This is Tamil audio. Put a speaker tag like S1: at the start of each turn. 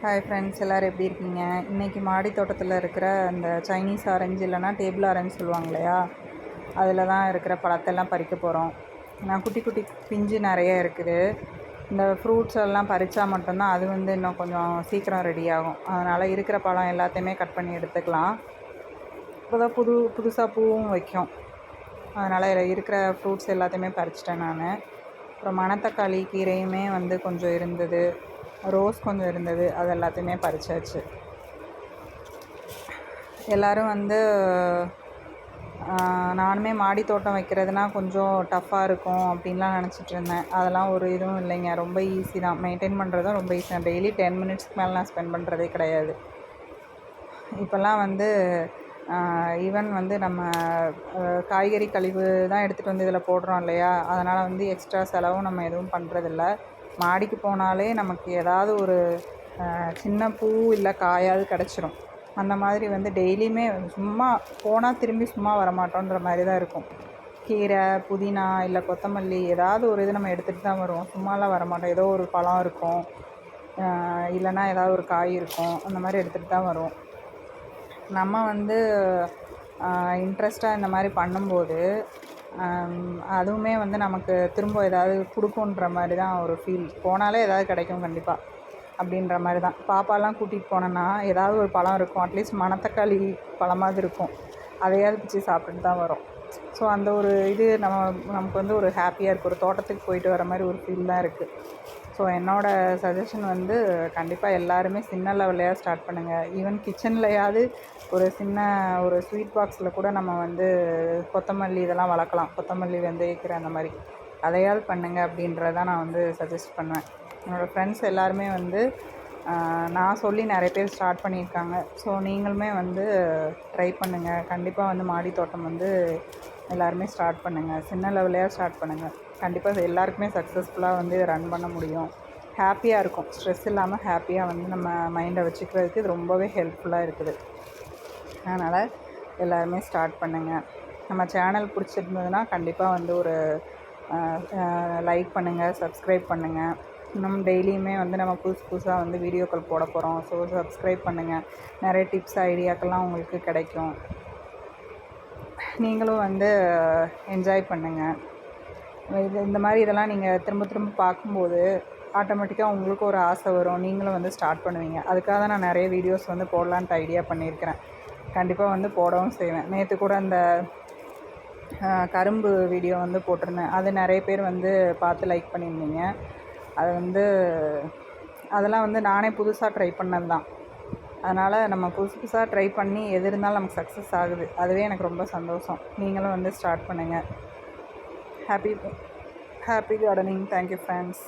S1: ஹாய் ஃப்ரெண்ட்ஸ், எல்லோரும் எப்படி இருக்கீங்க? இன்றைக்கி மாடி தோட்டத்தில் இருக்கிற அந்த சைனீஸ் ஆரஞ்சு இல்லைனா டேபிள் ஆரஞ்சு சொல்லுவாங்க இல்லையா, அதில் தான் இருக்கிற பழத்தெல்லாம் பறிக்க போகிறோம். நான் குட்டி குட்டி பிஞ்சு நிறைய இருக்குது. இந்த ஃப்ரூட்ஸ் எல்லாம் பறித்தா மட்டும்தான் அது இன்னும் கொஞ்சம் சீக்கிரம் ரெடி ஆகும். அதனால் இருக்கிற பழம் எல்லாத்தையுமே கட் பண்ணி எடுத்துக்கலாம். இப்போ தான் புதுசாக பூவும் வைக்கும். அதனால் இருக்கிற ஃப்ரூட்ஸ் எல்லாத்தையுமே பறிச்சிட்டேன் நான். அப்புறம் மணத்தக்காளி கீரையுமே கொஞ்சம் இருந்தது, ரோஸ் கொஞ்சம் இருந்தது, அது எல்லாத்தையுமே பறிச்சாச்சு. எல்லோரும் நானுமே மாடி தோட்டம் வைக்கிறதுனா கொஞ்சம் டஃப்பாக இருக்கும் அப்படின்லாம் நினச்சிட்டு இருந்தேன். அதெல்லாம் ஒரு இதுவும் இல்லைங்க, ரொம்ப ஈஸி தான். மெயின்டைன் பண்ணுறதும் ரொம்ப ஈஸி தான். டெய்லி 10 மினிட்ஸ்க்கு மேலே நான் ஸ்பெண்ட் பண்ணுறதே கிடையாது. இப்போல்லாம் ஈவன் நம்ம காய்கறி கழிவு தான் எடுத்துகிட்டு வந்து இதில் போடுறோம் இல்லையா, அதனால் எக்ஸ்ட்ரா செலவும் நம்ம எதுவும் பண்ணுறதில்ல. மாடிக்கு போனாலே நமக்கு ஏதாவது ஒரு சின்ன பூ இல்லை காயாவது கிடச்சிரும். அந்த மாதிரி டெய்லியுமே சும்மா போனால் திரும்பி சும்மா வரமாட்டோன்ற மாதிரி தான் இருக்கும். கீரை, புதினா இல்லை கொத்தமல்லி ஏதாவது ஒரு இது நம்ம எடுத்துகிட்டு தான் வருவோம். சும்மாலாம் வரமாட்டோம். ஏதோ ஒரு பழம் இருக்கும், இல்லைன்னா ஏதாவது ஒரு காய் இருக்கும், அந்த மாதிரி எடுத்துகிட்டு தான் வருவோம். நம்ம இன்ட்ரெஸ்ட்டாக இந்த மாதிரி பண்ணும்போது அதுவுமே நமக்கு திரும்ப ஏதாவது கொடுக்குன்ற மாதிரி தான் ஒரு ஃபீல். போனாலே ஏதாவது கிடைக்கும் கண்டிப்பாக அப்படின்ற மாதிரி தான். பாப்பாலாம் கூட்டிகிட்டு போனேன்னா ஏதாவது ஒரு பழம் இருக்கும், அட்லீஸ்ட் மணத்தக்காளி பழமாவது இருக்கும், அதையாவது பிச்சு சாப்பிட்டுட்டு தான் வரும். ஸோ அந்த ஒரு இது நமக்கு ஒரு ஹாப்பியாக இருக்குது. ஒரு தோட்டத்துக்கு போயிட்டு வர மாதிரி ஒரு ஃபீல் தான் இருக்குது. ஸோ என்னோடய சஜஷன் கண்டிப்பாக எல்லாருமே சின்ன லெவல்லையாக ஸ்டார்ட் பண்ணுங்கள். ஈவன் கிச்சன்லையாவது ஒரு சின்ன ஒரு ஸ்வீட் பாக்ஸில் கூட நம்ம கொத்தமல்லி இதெல்லாம் வளர்க்கலாம். கொத்தமல்லி, வெந்தயக்கீரை அந்த மாதிரி அதையாவது பண்ணுங்கள் அப்படின்றதான் நான் சஜஸ்ட் பண்ணுவேன். என்னோடய ஃப்ரெண்ட்ஸ் எல்லாருமே நான் சொல்லி நிறைய பேர் ஸ்டார்ட் பண்ணியிருக்காங்க. ஸோ நீங்களுமே ட்ரை பண்ணுங்கள். கண்டிப்பாக மாடி தோட்டம் எல்லாருமே ஸ்டார்ட் பண்ணுங்கள். சின்ன லெவல்லையாக ஸ்டார்ட் பண்ணுங்கள். கண்டிப்பாக எல்லாருக்குமே சக்ஸஸ்ஃபுல்லாக இதை ரன் பண்ண முடியும். ஹாப்பியாக இருக்கும். ஸ்ட்ரெஸ் இல்லாமல் ஹாப்பியாக நம்ம மைண்டை வச்சுக்கிறதுக்கு இது ரொம்பவே ஹெல்ப்ஃபுல்லாக இருக்குது. அதனால் எல்லாருமே ஸ்டார்ட் பண்ணுங்கள். நம்ம சேனல் பிடிச்சிருந்ததுன்னா கண்டிப்பாக ஒரு லைக் பண்ணுங்கள், சப்ஸ்கிரைப் பண்ணுங்கள். இன்னும் டெய்லியுமே நம்ம புதுசாக வீடியோக்கள் போட போகிறோம். ஸோ சப்ஸ்கிரைப் பண்ணுங்கள். நிறைய டிப்ஸ், ஐடியாக்கெல்லாம் உங்களுக்கு கிடைக்கும். நீங்களும் என்ஜாய் பண்ணுங்கள். இந்த மாதிரி இதெல்லாம் நீங்கள் திரும்ப திரும்ப பார்க்கும்போது ஆட்டோமேட்டிக்காக உங்களுக்கும் ஒரு ஆசை வரும். நீங்களும் ஸ்டார்ட் பண்ணுவீங்க. அதுக்காக தான் நான் நிறைய வீடியோஸ் போடலான்ட்டு ஐடியா பண்ணியிருக்கிறேன். கண்டிப்பாக போடவும் செய்வேன். நேற்று கூட அந்த கரும்பு வீடியோ போட்டிருந்தேன். அது நிறைய பேர் பார்த்து லைக் பண்ணியிருந்தீங்க. அது அதெல்லாம் நானே புதுசாக ட்ரை பண்ணது தான். அதனால் நம்ம புதுசாக ட்ரை பண்ணி எது இருந்தாலும் நமக்கு சக்ஸஸ் ஆகுது. அதுவே எனக்கு ரொம்ப சந்தோஷம். நீங்களும் ஸ்டார்ட் பண்ணுங்கள். Happy gardening. Thank you friends.